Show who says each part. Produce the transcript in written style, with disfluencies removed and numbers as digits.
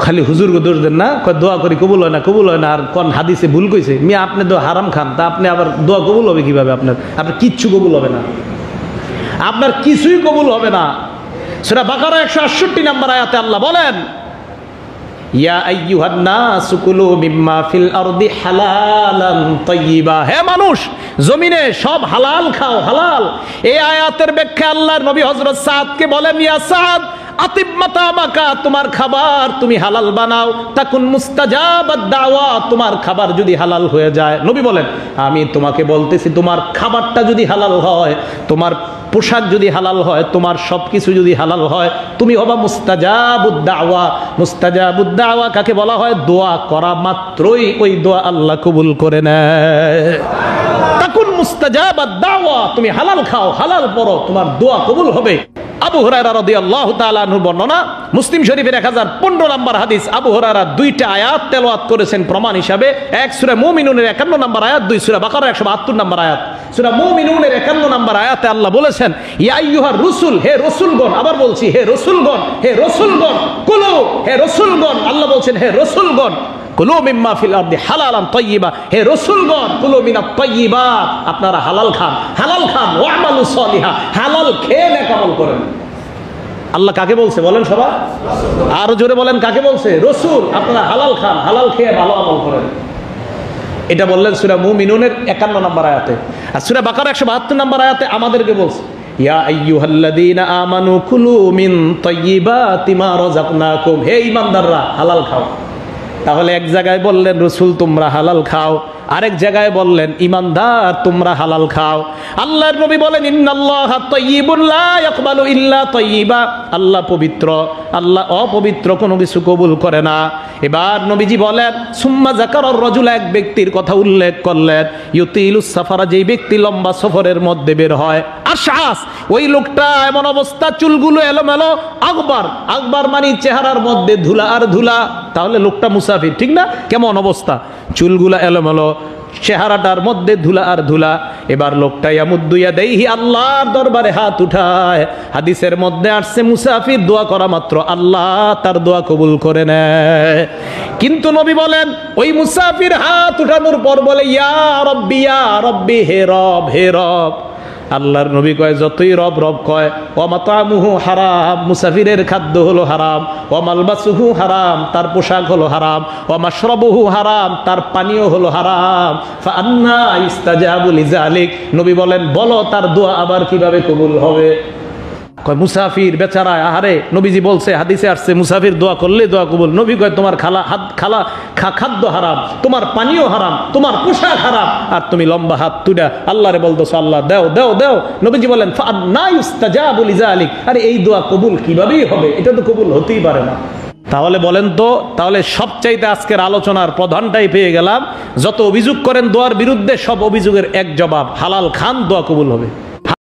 Speaker 1: খালি হুজুর দোষ দেন না, দোয়া করি কবুল হয় না, আর কোন হাদিসে ভুল কইছে মিয়া আপনি তো হারাম খান, তা আপনি আবার দোয়া কবুল হবে কিভাবে? আপনার কিচ্ছু কবুল হবে না, আপনার কিছুই কবুল হবে না। সূরা বাকারা 168 নম্বর আয়াতে আল্লাহ বলেন, ইয়া আইয়ুহান নাস কুলু মিম্মা ফিল আরদি হালালান তাইয়্যিবা, হে মানুষ জমিনে সব হালাল খাও, হালাল। এই আয়াতের ব্যাখ্যা আল্লাহর নবী হযরত সাদকে বলেন, ইয়া সাদ আতিব মাতামাকা, তোমার খাবার তুমি হালাল বানাও, তাকুন মুস্তাজাবাদ দাওয়া, তোমার খাবার যদি হালাল হয়ে যায়। নবী বলেন, আমি তোমাকে বলতেছি তোমার খাবারটা যদি হালাল হয়, তোমার পোশাক যদি হালাল হয়, তোমার সবকিছু যদি হালাল হয়, তুমি হবা মুস্তাজাবুদ দাওয়া। মুস্তাজাবুদ দাওয়া কাকে বলা হয়? দোয়া করা মাত্রই ওই দোয়া আল্লাহ কবুল করে নেয়। তাকুন মুস্তাজাবাদ দাওয়া, তুমি হালাল খাও, হালাল পড়ো, তোমার দোয়া কবুল হবে। আবু হুরায়রা রাদিয়াল্লাহু তাআলা আনহু বর্ণনা, মুসলিম শরীফের 1015 নম্বর হাদিস। আবু হুরায়রা দুইটা আয়াত তেলাওয়াত করেছেন প্রমাণ হিসাবে, এক সূরা মুমিনুনের 51 নম্বর আয়াত, দুই সূরা বাকারা 172 নম্বর আয়াত। সূরা মুমিনুনের 51 নম্বর আয়াতে আল্লাহ বলেছেন, ইয়া আইয়ুহার রুসুল, হে রাসূলগণ, আবার বলছি হে রাসূলগণ, হে রাসূলগণ, কুলু, হে রাসূলগণ, আল্লাহ বলছেন হে রাসূলগণ, কুলু মিম্মা ফিল আরদি হালালান তাইয়্যিবা, হে রাসূলগণ কুলু মিনাত তাইয়্যিবাত, আপনারা হালাল খান, হালাল খান, ওয়ামালু সলিহা, হালাল খেয়ে নেক আমল করেন। আল্লাহ কাকে বলছে বলেন সবাই? আরো জোরে বলেন, কাকে বলছে? রাসূল, আপনারা হালাল খান, হালাল খেয়ে ভালো আমল করেন। এটা বললেন সূরা মুমিনুনের 51 নম্বর আয়াতে। আর সূরা বাকারা 172 নম্বর আয়াতে আমাদেরকে বলছে, ইয়া আইয়ুহাল্লাযীনা আমানু কুলু মিন তাইয়্যিবাতি মা রাযাকনাকুম, হে ঈমানদাররা হালাল খাও। তাহলে এক জায়গায় বললেন রাসূল তোমরা হালাল খাও, আরেক জায়গায় বললেন ঈমানদার তোমরা হালাল খাও। আল্লাহর নবী বলেন, ইন্নাল্লাহা তাইয়্যিবুন লা ইয়াকবালু ইল্লা তাইয়্যিবা, আল্লাহ পবিত্র, আল্লাহ অপবিত্র কোনো কিছু কবুল করে না। এবার নবীজি বলেন, সুম্মা যাকারার রাজুল, এক ব্যক্তির কথা উল্লেখ করলেন, ইউতিলুস সাফারা, যেই ব্যক্তি লম্বা সফরের মধ্যে বের হয়, আশআস, ওই লোকটা এমন অবস্থা, চুলগুলো এলোমেলো, আকবার, আকবার মানে চেহারার মধ্যে ধুলা আর ধুলা, তাহলে লোকটা মুসাফির, ঠিক না? কেমন অবস্থা? চুলগুলা এলোমেলো, চেহারাটার মধ্যে ধুলা আর ধুলা। এবার লোকটা ইয়ামুদ্দু ইয়াদাইহি, আল্লাহর দরবারে হাত উঠায়। হাদিসের মধ্যে আসছে মুসাফির দোয়া করা মাত্র আল্লাহ তার দোয়া কবুল করে নেয়। কিন্তু নবী বলেন, ওই মুসাফির হাত উঠানোর পর বলে, ইয়া রব্বি, হে রব, হে রব। আল্লাহর নবী কয়, যতই রব রব কয়, ওয়া মাতামুহু হারাম, মুসাফিরের খাদ্য হলো হারাম, ওয়া মালবাসুহু হারাম, তার পোশাক হলো হারাম, ওয়া মাশরাবুহু হারাম, তার পানীয় হলো হারাম, ফা আন্না ইস্তাজাবু লিযালিক, নবী বলেন বলো তার দোয়া আবার কিভাবে কবুল হবে? কয় মুসাফির বেচারা, আহারে, নবীজি বলছে, হাদিসে আসছে মুসাফির দোয়া করলে দোয়া কবুল। নবী কয় তোমার খাদ্য হারাম, তোমার পানীয় হারাম, তোমার পোশাক হারাম, আর তুমি লম্বা হাত তুলে আল্লাহরে বলতেছো আল্লাহ দেও দেও দেও। নবীজি বলেন, ফাআন্না ইস্তাজাবু লিযালিক, আরে এই দোয়া কবুল কিভাবেই হবে? এটা তো কবুল হতেই পারে না। তাহলে বলেন তো, তাহলে সবচাইতে আজকের আলোচনার প্রধানটাই পেয়ে গেলাম, যত অভিযোগ করেন দোয়ার বিরুদ্ধে, সব অভিযোগের এক জবাব, হালাল খান, দোয়া কবুল হবে।